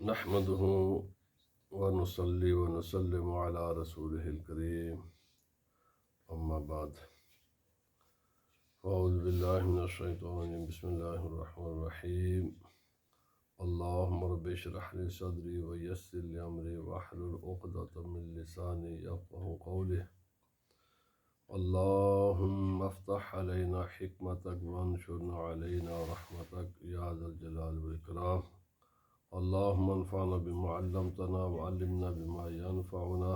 نحمده ونصلي ونسلم على رسوله الكريم أما بعد فأعوذ بالله من الشيطان الرجيم بسم الله الرحمن الرحيم اللهم رب اشرح لي صدري ويسر لي أمري واحلل عقدة من لساني يفقهوا قولي اللهم افتح علينا حكمتك وانشرنا علينا رحمتك يا ذا الجلال والإكرام اللهم انفعنا بما علمتنا وعلمنا بما ينفعنا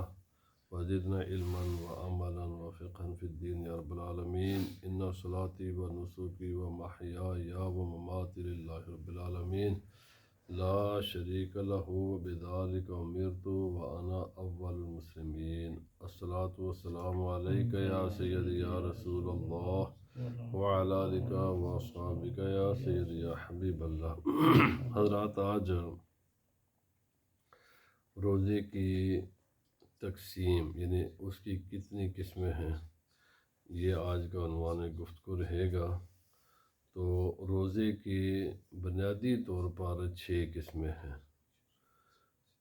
وزدنا علما وعملا وفقها في الدين يا رب العالمين إن صلاتي ونسكي ومحياي ومماتي لله رب العالمين لا شريك له بذلك أمرت وأنا أول المسلمين الصلاة والسلام عليك يا سيدي يا رسول الله وعلى آلك وأصحابك یا سیدی یا حبیب اللہ۔ حضرات، آج روزے کی تقسیم یعنی اس کی کتنی قسمیں ہیں، یہ آج کا عنوان گفتگو رہے گا۔ تو روزے کی بنیادی طور پر 6 قسمیں ہیں۔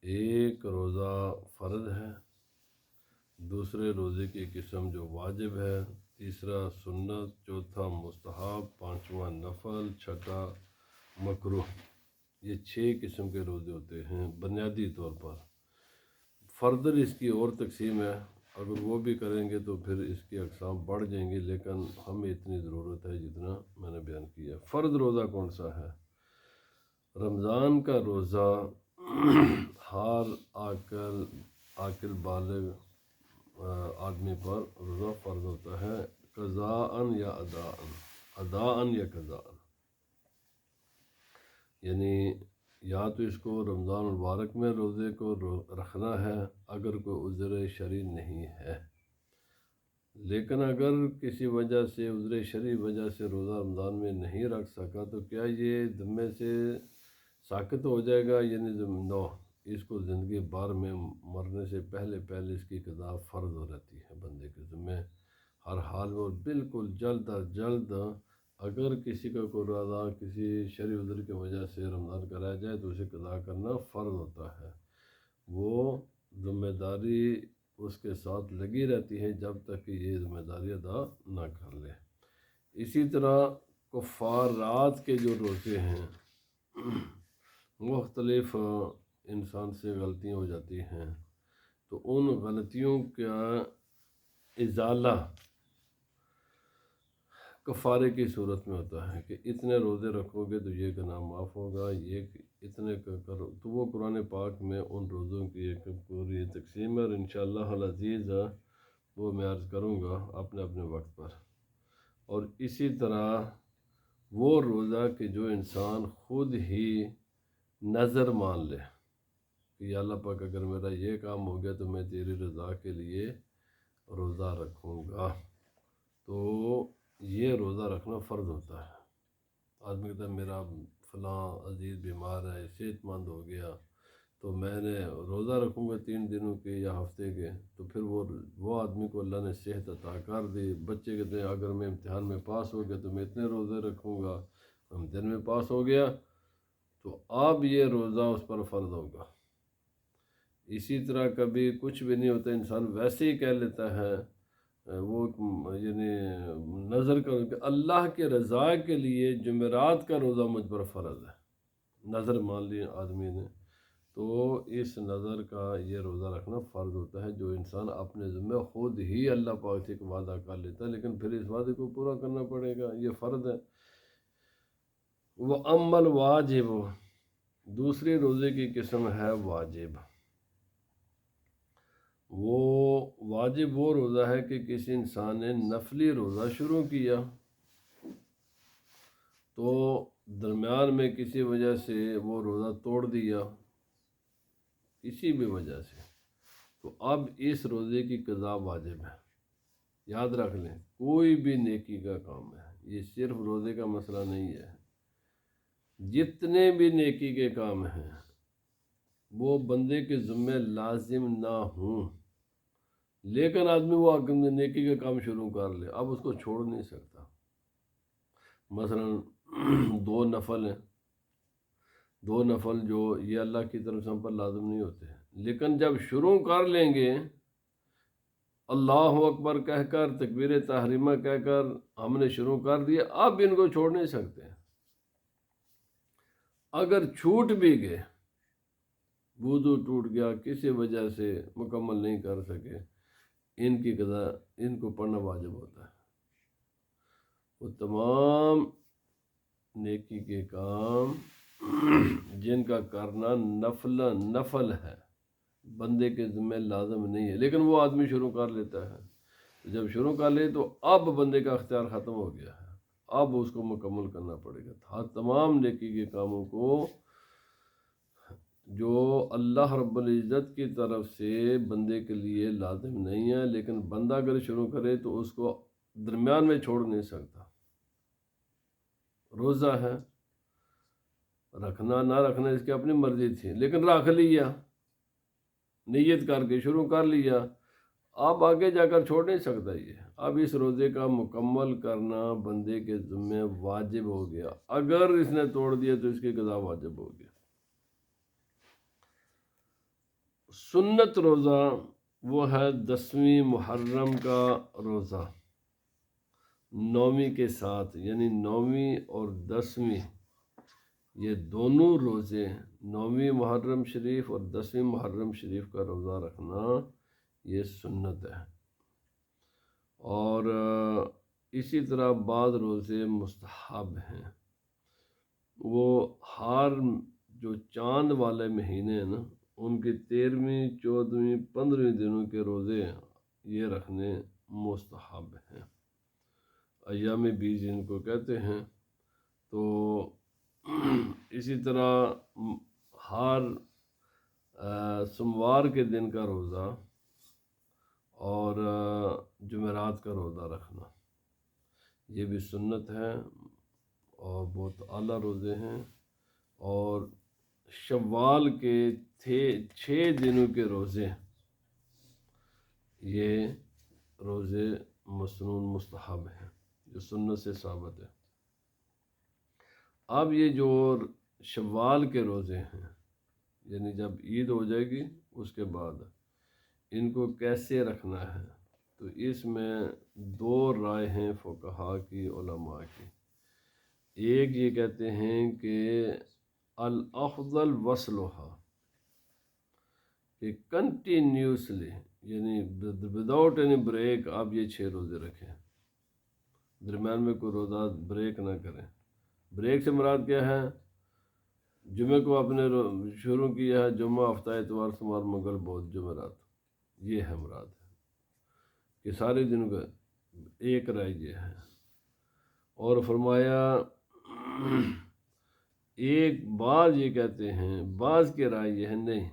ایک روزہ فرض ہے، دوسرے روزے کی قسم جو واجب ہے، تیسرا سنت، چوتھا مستحب، پانچواں نفل، چھٹا مکروہ۔ یہ 6 قسم کے روزے ہوتے ہیں بنیادی طور پر۔ فردر اس کی اور تقسیم ہے، اگر وہ بھی کریں گے تو پھر اس کی اقسام بڑھ جائیں گی، لیکن ہمیں اتنی ضرورت ہے جتنا میں نے بیان کیا۔ فرد روزہ کون سا ہے؟ رمضان کا روزہ ہر عاقل بالغ آدمی پر روزہ فرض ہوتا ہے، قضاءً یا اداءً یا قضاءً۔ یعنی یا تو اس کو رمضان المبارک میں روزے کو رکھنا ہے اگر کوئی عذر شرعی نہیں ہے، لیکن اگر کسی وجہ سے عذر شرعی وجہ سے روزہ رمضان میں نہیں رکھ سکا تو کیا یہ ذمے سے ساقط ہو جائے گا؟ یعنی نو، اس کو زندگی بھر میں مرنے سے پہلے اس کی قضا فرض ہو رہتی ہے بندے کے ذمے ہر حال میں، اور بالکل جلد از جلد اگر کسی کا کوئی روزہ کسی شرعی عذر کی وجہ سے رمضان کا رہ جائے تو اسے قضا کرنا فرض ہوتا ہے۔ وہ ذمہ داری اس کے ساتھ لگی رہتی ہے جب تک کہ یہ ذمہ داری ادا نہ کر لے۔ اسی طرح کفارات کے جو روزے ہیں، مختلف انسان سے غلطیاں ہو جاتی ہیں، تو ان غلطیوں کا ازالہ کفارے کی صورت میں ہوتا ہے کہ اتنے روزے رکھو گے تو یہ گناہ معاف ہوگا، یہ اتنے کرو تو وہ قرآن پاک میں ان روزوں کی ایک پوری تقسیم ہے، اور انشاءاللہ العزیز وہ میں عرض کروں گا اپنے وقت پر۔ اور اسی طرح وہ روزہ کہ جو انسان خود ہی نظر مان لے کہ یا اللہ پاک اگر میرا یہ کام ہو گیا تو میں تیری رضا کے لیے روزہ رکھوں گا، تو یہ روزہ رکھنا فرض ہوتا ہے۔ آدمی کہتا ہے میرا فلاں عزیز بیمار ہے، صحت مند ہو گیا تو میں نے روزہ رکھوں گا 3 دنوں کے یا ہفتے کے، تو پھر وہ آدمی کو اللہ نے صحت عطا کر دی۔ بچے کہتے ہیں اگر میں امتحان میں پاس ہو گیا تو میں اتنے روزے رکھوں گا، امتحان میں پاس ہو گیا تو اب یہ روزہ اس پر فرض ہوگا۔ اسی طرح کبھی کچھ بھی نہیں ہوتا، انسان ویسے ہی کہہ لیتا ہے، وہ یعنی نظر کر کہ اللہ کے رضا کے لیے جمعرات کا روزہ مجھ پر فرض ہے، نظر مان لی آدمی نے، تو اس نظر کا یہ روزہ رکھنا فرض ہوتا ہے جو انسان اپنے ذمہ خود ہی اللہ پاک سے ایک وعدہ کر لیتا ہے، لیکن پھر اس وعدے کو پورا کرنا پڑے گا، یہ فرض ہے۔ وہ عمل واجب، دوسری روزے کی قسم ہے واجب۔ وہ واجب وہ روزہ ہے کہ کسی انسان نے نفلی روزہ شروع کیا تو درمیان میں کسی وجہ سے وہ روزہ توڑ دیا، کسی بھی وجہ سے، تو اب اس روزے کی قضا واجب ہے۔ یاد رکھ لیں، کوئی بھی نیکی کا کام ہے، یہ صرف روزے کا مسئلہ نہیں ہے، جتنے بھی نیکی کے کام ہیں وہ بندے کے ذمہ لازم نہ ہوں، لیکن آدمی وہ نیکی کا کام شروع کر لے، اب اس کو چھوڑ نہیں سکتا۔ مثلا 2 نفل ہیں، دو نفل جو یہ اللہ کی طرف سے ہم پر لازم نہیں ہوتے ہیں، لیکن جب شروع کر لیں گے اللہ اکبر کہہ کر، تکبیر تحریمہ کہہ کر ہم نے شروع کر دیا، اب ان کو چھوڑ نہیں سکتے۔ اگر چھوٹ بھی گئے، وضو ٹوٹ گیا، کسی وجہ سے مکمل نہیں کر سکے، ان کی قضا ان کو پڑھنا واجب ہوتا ہے۔ وہ تمام نیکی کے کام جن کا کرنا نفل ہے، بندے کے ذمہ لازم نہیں ہے، لیکن وہ آدمی شروع کر لیتا ہے۔ جب شروع کر لے تو اب بندے کا اختیار ختم ہو گیا ہے، اب اس کو مکمل کرنا پڑے گا۔ ہر تمام نیکی کے کاموں کو جو اللہ رب العزت کی طرف سے بندے کے لیے لازم نہیں ہے، لیکن بندہ اگر شروع کرے تو اس کو درمیان میں چھوڑ نہیں سکتا۔ روزہ ہے، رکھنا نہ رکھنا اس کی اپنی مرضی تھی، لیکن رکھ لیا، نیت کر کے شروع کر لیا، اب آگے جا کر چھوڑ نہیں سکتا۔ یہ اب اس روزے کا مکمل کرنا بندے کے ذمہ واجب ہو گیا، اگر اس نے توڑ دیا تو اس کی قضا واجب ہو گیا۔ سنت روزہ وہ ہے 10ویں محرم کا روزہ، 9ویں کے ساتھ، یعنی 9ویں اور 10ویں یہ دونوں روزے، 9ویں محرم شریف اور 10ویں محرم شریف کا روزہ رکھنا یہ سنت ہے۔ اور اسی طرح بعض روزے مستحب ہیں، وہ ہر جو چاند والے مہینے ہیں نا، ان کے 13ویں 14ویں 15ویں دنوں کے روزے یہ رکھنے مستحب ہیں، ایام بیج ان کو کہتے ہیں۔ تو اسی طرح ہر سوموار کے دن کا روزہ اور جمعرات کا روزہ رکھنا یہ بھی سنت ہے، اور بہت اعلیٰ روزے ہیں۔ اور شوال کے 6 دنوں کے روزے، یہ روزے مسنون مستحب ہیں، جو سنت سے ثابت ہے۔ اب یہ جو شوال کے روزے ہیں، یعنی جب عید ہو جائے گی اس کے بعد ان کو کیسے رکھنا ہے، تو اس میں 2 رائے ہیں فقہا کی، علماء کی۔ ایک یہ کہتے ہیں کہ الافضل وصلها، کہ کنٹینیوسلی، یعنی وداؤٹ اینی بریک آپ یہ 6 روزے رکھیں، درمیان میں کوئی روزہ بریک نہ کریں۔ بریک سے مراد کیا ہے؟ جمعہ کو آپ نے شروع کیا ہے، جمعہ ہفتہ اتوار سوموار منگل بدھ جمعرات، یہ ہے مراد کہ سارے دنوں کا ایک رائے یہ ہے۔ اور فرمایا ایک بعض یہ کہتے ہیں، بعض کی رائے یہ ہے نہیں،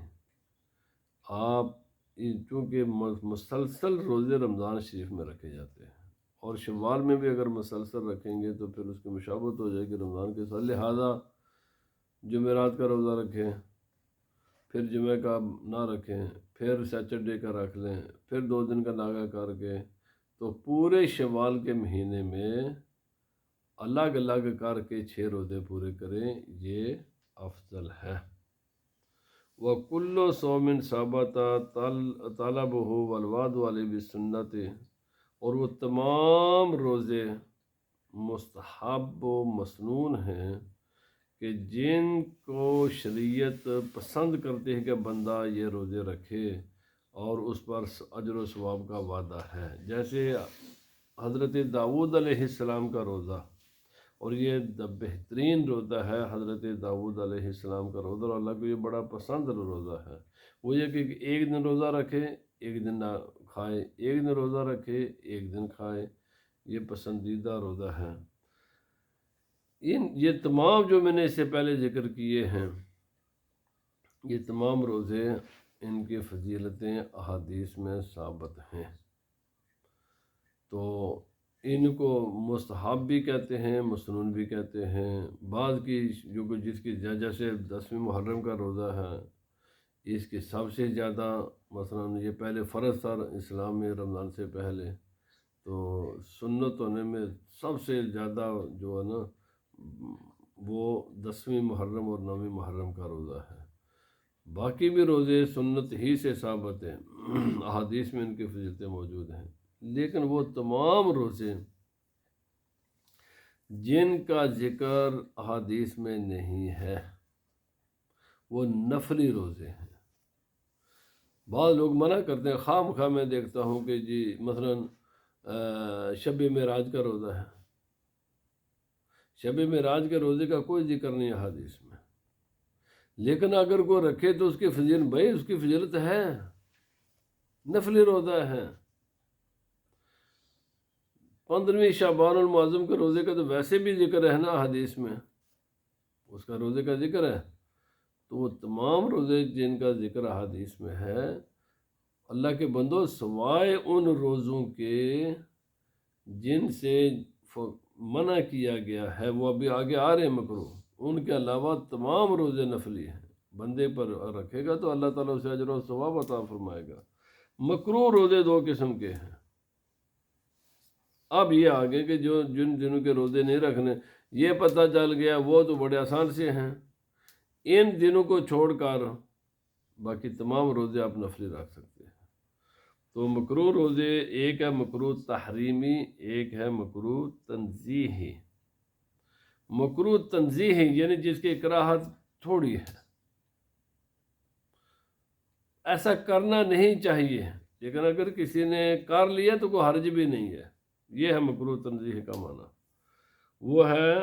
آپ چونکہ مسلسل روزے رمضان شریف میں رکھے جاتے ہیں، اور شوال میں بھی اگر مسلسل رکھیں گے تو پھر اس کی مشابہت ہو جائے گی رمضان کے ساتھ، لہٰذا جمعرات کا روزہ رکھیں، پھر جمعہ کا نہ رکھیں، پھر سیٹرڈے کا رکھ لیں، پھر 2 دن کا ناغہ کر کے، تو پورے شوال کے مہینے میں الگ الگ کر کے 6 روزے پورے کریں، یہ افضل ہے۔ وَكُلُّ صَوْمٍ ثَبَتَ طَلَبُهُ وَالْوَعْدُ عَلَيْهِ بِالسُنَّةِ، اور وہ تمام روزے مستحب و مسنون ہیں کہ جن کو شریعت پسند کرتے ہیں کہ بندہ یہ روزے رکھے اور اس پر اجر و ثواب کا وعدہ ہے، جیسے حضرت داؤد علیہ السلام کا روزہ، اور یہ بہترین روزہ ہے حضرت داؤد علیہ السلام کا روزہ، اور اللہ کو یہ بڑا پسند روزہ ہے۔ وہ یہ کہ ایک دن روزہ رکھے، ایک دن نہ کھائے، ایک دن روزہ رکھے، ایک دن کھائے، یہ پسندیدہ روزہ ہے۔ یہ تمام جو میں نے اس سے پہلے ذکر کیے ہیں، یہ تمام روزے، ان کی فضیلتیں احادیث میں ثابت ہیں، تو ان کو مستحب بھی کہتے ہیں، مسنون بھی کہتے ہیں۔ بعض کی جس کی جیسے 10ویں محرم کا روزہ ہے، اس کی سب سے زیادہ مثلاً یہ پہلے فرض تھا اسلام میں رمضان سے پہلے، تو سنت ہونے میں سب سے زیادہ جو ہے نا وہ 10ویں محرم اور 9ویں محرم کا روزہ ہے۔ باقی بھی روزے سنت ہی سے ثابت ہیں، احادیث میں ان کی فضیلتیں موجود ہیں، لیکن وہ تمام روزے جن کا ذکر احادیث میں نہیں ہے وہ نفلی روزے ہیں۔ بعض لوگ منع کرتے ہیں، خواہ مخواہ میں دیکھتا ہوں کہ جی مثلاً شب معراج کا روزہ ہے، شب معراج کے روزے کا کوئی ذکر نہیں ہے حدیث میں، لیکن اگر کوئی رکھے تو اس کی فضیلت، بھائی اس کی فضیلت ہے، نفلی روزہ ہے۔ 15ویں شعبان المعظم کے روزے کا تو ویسے بھی ذکر ہے نا حدیث میں، اس کا روزے کا ذکر ہے، تو وہ تمام روزے جن کا ذکر حدیث میں ہے، اللہ کے بندو سوائے ان روزوں کے جن سے منع کیا گیا ہے، وہ ابھی آگے آ رہے ہیں مکروہ، ان کے علاوہ تمام روزے نفلی ہیں، بندے پر رکھے گا تو اللہ تعالیٰ اسے اجر و ثواب عطا فرمائے گا۔ مکروہ روزے دو قسم کے ہیں۔ اب یہ آگے کہ جو جن دنوں کے روزے نہیں رکھنے، یہ پتہ چل گیا وہ تو بڑے آسان سے ہیں، ان دنوں کو چھوڑ کر باقی تمام روزے آپ نفلی رکھ سکتے ہیں۔ تو مکروہ روزے، ایک ہے مکروہ تحریمی، ایک ہے مکروہ تنزیہی۔ مکروہ تنزیہی یعنی جس کی کراہت تھوڑی ہے، ایسا کرنا نہیں چاہیے، لیکن اگر کسی نے کر لیا تو کوئی حرج بھی نہیں ہے، یہ ہے مکروہ تنزیہی کا معنی۔ وہ ہے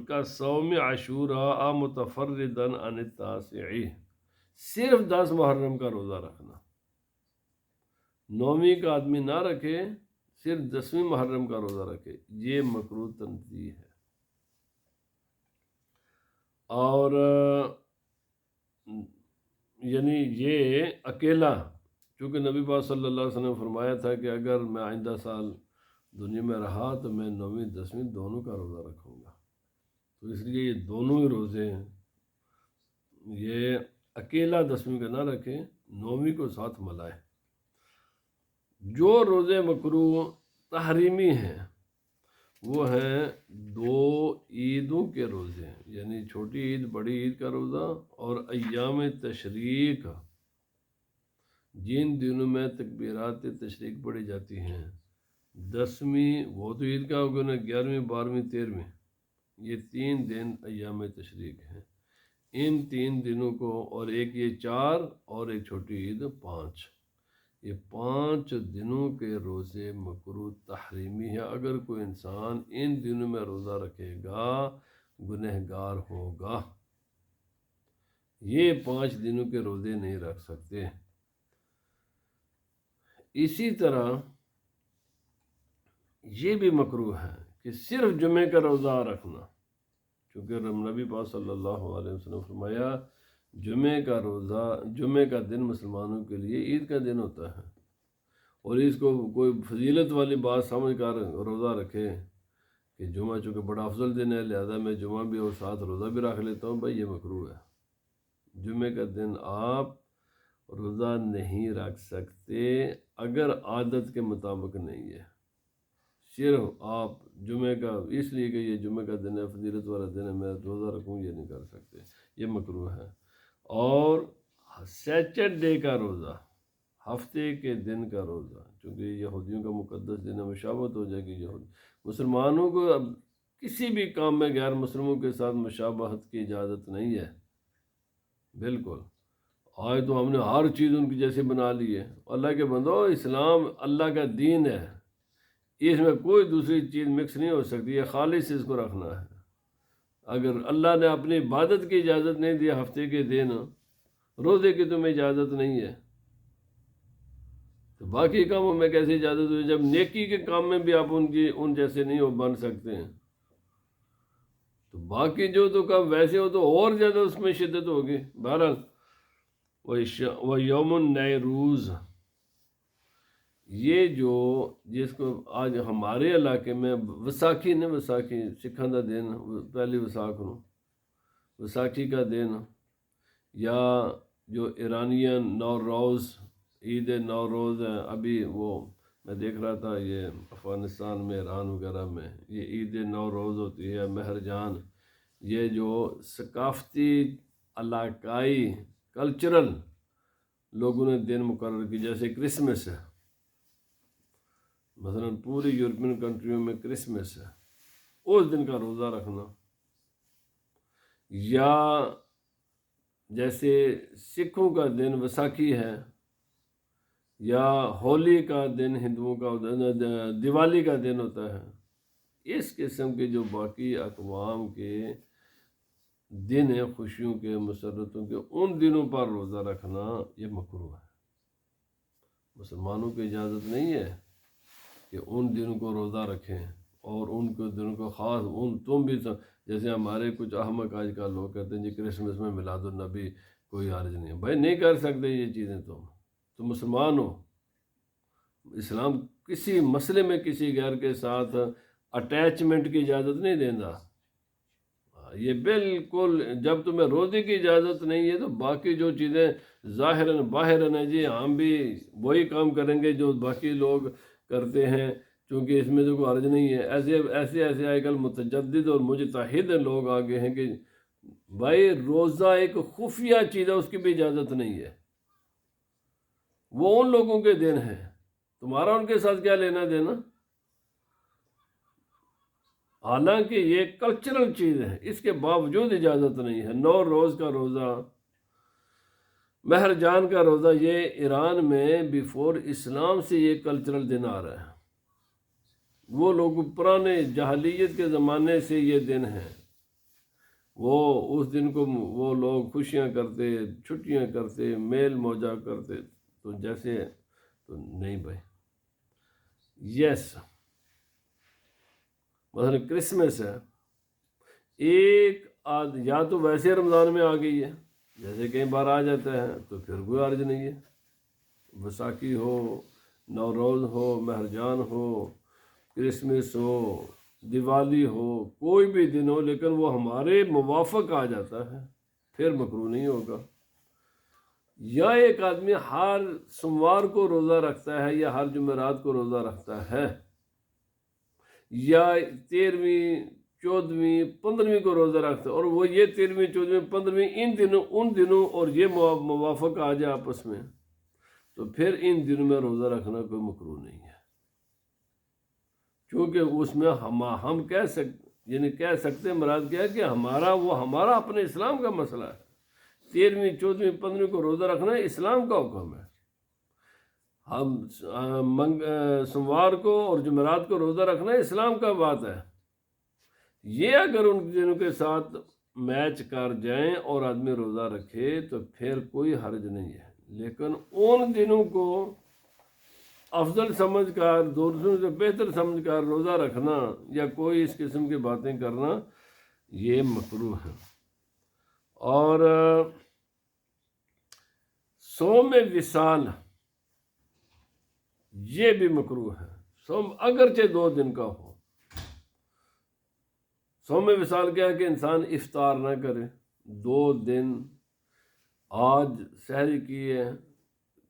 کا صوم عاشوراء متفرداً عن التاسع، صرف 10 محرم کا روزہ رکھنا، 9ویں کا آدمی نہ رکھے، صرف 10ویں محرم کا روزہ رکھے، یہ مکروہ تنزیہ ہے۔ اور یعنی یہ اکیلا، چونکہ نبی پاک صلی اللہ علیہ وسلم نے فرمایا تھا کہ اگر میں آئندہ سال دنیا میں رہا تو میں 9ویں 10ویں دونوں کا روزہ رکھوں گا، تو اس لیے یہ دونوں ہی روزے ہیں، یہ اکیلا 10ویں کا نہ رکھے، 9ویں کو ساتھ ملائے۔ جو روزے مکروہ تحریمی ہیں وہ ہیں 2 عیدوں کے روزے ہیں، یعنی چھوٹی عید بڑی عید کا روزہ، اور ایام تشریق، جن دنوں میں تکبیرات تشریق پڑھی جاتی ہیں۔ 10ویں وہ تو عید کا ہوگا نا، 11ویں 12ویں 13ویں، یہ 3 دن ایام تشریق ہیں، ان 3 دنوں کو، اور ایک یہ 4 اور ایک چھوٹی عید 5، یہ 5 دنوں کے روزے مکروہ تحریمی ہے۔ اگر کوئی انسان ان دنوں میں روزہ رکھے گا گنہگار ہوگا، یہ 5 دنوں کے روزے نہیں رکھ سکتے۔ اسی طرح یہ بھی مکروہ ہے کہ صرف جمعے کا روزہ رکھنا، چونکہ نبی پاک صلی اللہ علیہ وسلم فرمایا جمعے کا روزہ، جمعے کا دن مسلمانوں کے لیے عید کا دن ہوتا ہے، اور اس کو کوئی فضیلت والی بات سمجھ کر روزہ رکھے کہ جمعہ چونکہ بڑا افضل دن ہے لہذا میں جمعہ بھی اور ساتھ روزہ بھی رکھ لیتا ہوں، بھائی یہ مکروہ ہے۔ جمعے کا دن آپ روزہ نہیں رکھ سکتے اگر عادت کے مطابق نہیں ہے، صرف آپ جمعے کا اس لیے کہ یہ جمعے کا دن ہے، فضیلت والا دن ہے، میں روزہ رکھوں، یہ نہیں کر سکتے، یہ مکروہ ہے۔ اور سیچرڈے کا روزہ، ہفتے کے دن کا روزہ، چونکہ یہودیوں کا مقدس دن ہے، مشابہت ہو جائے گی یہودی، مسلمانوں کو اب کسی بھی کام میں غیر مسلموں کے ساتھ مشابہت کی اجازت نہیں ہے، بالکل۔ آج تو ہم نے ہر چیز ان کی جیسے بنا لی ہے۔ اللہ کے بندو، اسلام اللہ کا دین ہے، اس میں کوئی دوسری چیز مکس نہیں ہو سکتی، یہ خالص اس کو رکھنا ہے۔ اگر اللہ نے اپنی عبادت کی اجازت نہیں دی ہفتے کے دن، روزے کی تمہیں اجازت نہیں ہے، تو باقی کاموں میں کیسے اجازت ہوئی؟ جب نیکی کے کام میں بھی آپ ان جیسے نہیں بن سکتے ہیں، تو باقی جو تو کام ویسے ہو تو اور زیادہ اس میں شدت ہوگی۔ بہرحال وہ یوم النیروز، یہ جو جس کو آج ہمارے علاقے میں وساکھی نے، وساکھی سکھاں دا دن، پہلی وساکھ نو وساکھی کا دن، یا جو ایرانین نوروز، عید نوروز ہے، ابھی وہ میں دیکھ رہا تھا یہ افغانستان میں، ایران وغیرہ میں یہ عید نوروز ہوتی ہے، مہر جان یہ جو ثقافتی علاقائی کلچرل لوگوں نے دن مقرر کی، جیسے کرسمس ہے، مثلا پوری یورپین کنٹریوں میں کرسمس ہے، اس دن کا روزہ رکھنا، یا جیسے سکھوں کا دن ویساکھی ہے، یا ہولی کا دن ہندوؤں کا، دیوالی کا دن ہوتا ہے، اس قسم کے جو باقی اقوام کے دن ہیں خوشیوں کے، مسرتوں کے، ان دنوں پر روزہ رکھنا یہ مکروہ ہے۔ مسلمانوں کی اجازت نہیں ہے کہ ان دنوں کو روزہ رکھیں اور ان کے دنوں کو خاص تم بھی جیسے ہمارے کچھ احمق آج کل لوگ کہتے ہیں جی کرسمس میں میلاد النبی کوئی حرج نہیں ہے۔ بھائی نہیں کر سکتے یہ چیزیں، تم مسلمان ہو۔ اسلام کسی مسئلے میں کسی غیر کے ساتھ اٹیچمنٹ کی اجازت نہیں دینا۔ یہ بالکل، جب تمہیں روزے کی اجازت نہیں ہے تو باقی جو چیزیں ظاہراً باہراً ہیں جی ہم بھی وہی کام کریں گے جو باقی لوگ کرتے ہیں، چونکہ اس میں تو کوئی حرج نہیں ہے۔ ایسے آج کل متجدد اور مجتہد لوگ آگے ہیں کہ بھائی روزہ ایک خفیہ چیز ہے، اس کی بھی اجازت نہیں ہے، وہ ان لوگوں کے دن ہیں، تمہارا ان کے ساتھ کیا لینا دینا؟ حالانکہ یہ کلچرل چیز ہے، اس کے باوجود اجازت نہیں ہے۔ 9 روز کا روزہ، مہرجان کا روزہ، یہ ایران میں بیفور اسلام سے یہ کلچرل دن آ رہا ہے۔ وہ لوگ پرانے جاہلیت کے زمانے سے یہ دن ہیں، وہ اس دن کو وہ لوگ خوشیاں کرتے، چھٹیاں کرتے، میل موجہ کرتے، تو جیسے تو نہیں بھائی۔ یس، مثلا کرسمس ہے، ایک یا تو ویسے رمضان میں آ گئی ہے، جیسے کئی بار آ جاتا ہے تو پھر کوئی حرج نہیں ہے۔ ویساکھی ہو، نوروز ہو، مہرجان ہو، کرسمس ہو، دیوالی ہو، کوئی بھی دن ہو، لیکن وہ ہمارے موافق آ جاتا ہے، پھر مکروہ نہیں ہوگا۔ یا ایک آدمی ہر سوموار کو روزہ رکھتا ہے یا ہر جمعرات کو روزہ رکھتا ہے، یا 13ویں 14ویں 15ویں کو روزہ رکھتا ہے، اور وہ یہ 13ویں 14ویں 15ویں ان دنوں اور یہ موافق آ جائے آپس میں، تو پھر ان دنوں میں روزہ رکھنا کوئی مکروہ نہیں ہے، کیونکہ اس میں ہم کہہ سکتے ہیں، مراد کیا ہے کہ ہمارا اپنے اسلام کا مسئلہ ہے۔ 13ویں 14ویں 15ویں کو روزہ رکھنا اسلام کا حکم ہے۔ ہم سوموار کو اور جمعرات کو روزہ رکھنا اسلام کا بات ہے۔ یہ اگر ان دنوں کے ساتھ میچ کر جائیں اور آدمی روزہ رکھے تو پھر کوئی حرج نہیں ہے، لیکن ان دنوں کو افضل سمجھ کر، دوسروں سے بہتر سمجھ کر روزہ رکھنا یا کوئی اس قسم کی باتیں کرنا یہ مکروہ ہے۔ اور صوم وصال یہ بھی مکروہ ہے، صوم اگرچہ 2 دن کا ہو۔ صوم وصال کیا ہے کہ انسان افطار نہ کرے 2 دن، آج سحری کی ہے،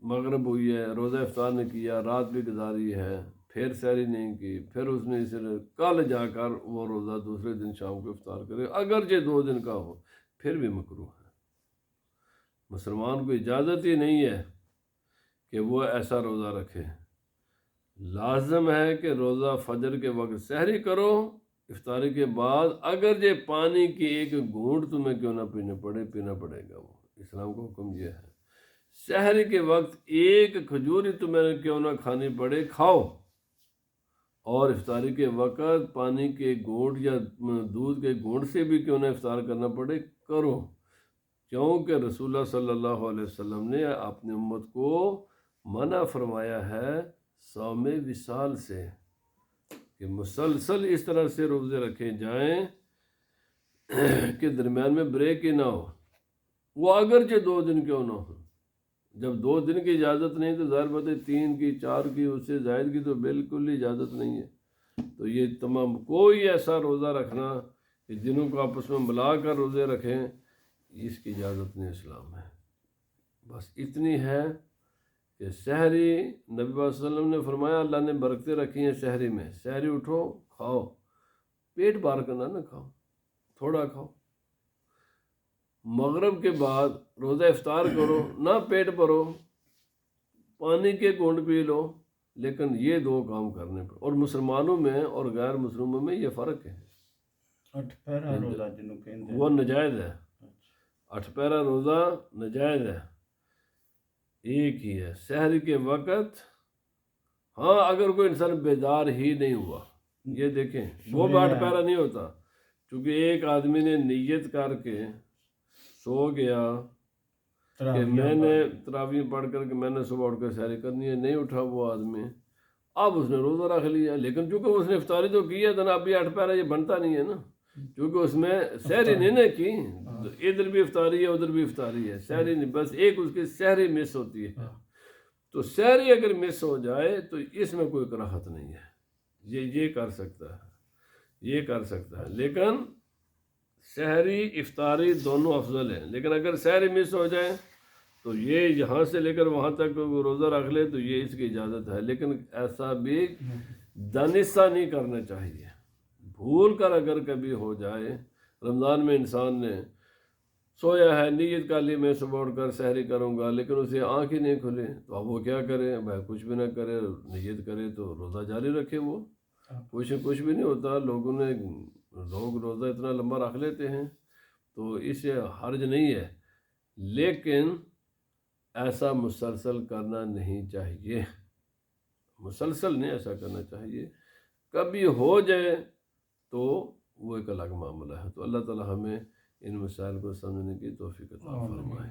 مغرب ہوئی ہے، روزہ افطار نے کیا، رات بھی گزاری ہے، پھر سحری نہیں کی، پھر اس نے کل جا کر وہ روزہ دوسرے دن شام کو افطار کرے، اگرچہ 2 دن کا ہو، پھر بھی مکروہ ہے۔ مسلمان کو اجازت ہی نہیں ہے کہ وہ ایسا روزہ رکھے۔ لازم ہے کہ روزہ فجر کے وقت سحری کرو، افطاری کے بعد اگرچہ پانی کی ایک گھونٹ تمہیں کیوں نہ پینا پڑے گا، وہ اسلام کا حکم یہ ہے۔ سحری کے وقت ایک کھجوری تمہیں کیوں نہ کھانی پڑے، کھاؤ، اور افطاری کے وقت پانی کے گھونٹ یا دودھ کے گھونٹ سے بھی کیوں نہ افطار کرنا پڑے، کرو، کیونکہ رسول اللہ صلی اللہ علیہ وسلم نے اپنی امت کو منع فرمایا ہے صوم وصال سے، کہ مسلسل اس طرح سے روزے رکھے جائیں کہ درمیان میں بریک ہی نہ ہو، وہ اگرچہ 2 دن کیوں نہ ہو۔ جب 2 دن کی اجازت نہیں تو ظاہر بات ہے 3 کی، 4 کی، اس سے زائد کی تو بالکل ہی اجازت نہیں ہے۔ تو یہ تمام کوئی ایسا روزہ رکھنا کہ دنوں کو آپس میں ملا کر روزے رکھیں، اس کی اجازت نہیں اسلام میں۔ بس اتنی ہے کہ سحری، نبی صلی اللہ علیہ وسلم نے فرمایا اللہ نے برکتیں رکھی ہیں سحری میں، سحری اٹھو کھاؤ، پیٹ بھر کر نہ کھاؤ، تھوڑا کھاؤ، مغرب کے بعد روزہ افطار کرو، نہ پیٹ بھرو، پانی کے گھونٹ پی لو، لیکن یہ دو کام کرنے پر۔ اور مسلمانوں میں اور غیر مسلموں میں یہ فرق ہے، 8 پیرا روزہ جنوں کہندے وہ نجائز ہے، 8 پیرا روزہ نجائز ہے، ایک ہی ہے سحری کے وقت۔ ہاں اگر کوئی انسان بیدار ہی نہیں ہوا، یہ دیکھیں وہ بھی 8 پیرا نہیں ہوتا، چونکہ ایک آدمی نے نیت کر کے سو گیا کہ میں نے تراویح پڑھ کر کہ میں نے صبح اٹھ کر سحری کرنی ہے، نہیں اٹھا وہ آدمی، اب اس نے روزہ رکھ لیا، لیکن چونکہ اس نے افطاری تو کی ہے تو نا ابھی 8 پیرا یہ بنتا نہیں ہے نا، کیونکہ اس میں سحری نہیں نا کی، ادھر بھی افطاری ہے ادھر بھی افطاری ہے، سحری نہیں، بس ایک اس کی سحری مس ہوتی ہے۔ تو سحری اگر مس ہو جائے تو اس میں کوئی کراہت نہیں ہے، یہ کر سکتا ہے، یہ کر سکتا ہے، لیکن سحری افطاری دونوں افضل ہیں۔ لیکن اگر سحری مس ہو جائے تو یہ یہاں سے لے کر وہاں تک روزہ رکھ لے تو یہ اس کی اجازت ہے، لیکن ایسا بھی دانستہ نہیں کرنا چاہیے۔ بھول کر اگر کبھی ہو جائے، رمضان میں انسان نے سویا ہے، نیت کر لی میں صبح اٹھ کر سحری کروں گا، لیکن اسے آنکھ ہی نہیں کھلے، تو اب وہ کیا کرے؟ بھائی کچھ بھی نہ کرے، نیت کرے تو روزہ جاری رکھے، وہ کچھ بھی نہیں ہوتا۔ لوگ روزہ اتنا لمبا رکھ لیتے ہیں تو اس سے حرج نہیں ہے، لیکن ایسا مسلسل کرنا نہیں چاہیے، مسلسل نہیں ایسا کرنا چاہیے، کبھی ہو جائے تو وہ ایک الگ معاملہ ہے۔ تو اللہ تعالی ہمیں ان مسائل کو سمجھنے کی توفیق عطا فرمائے۔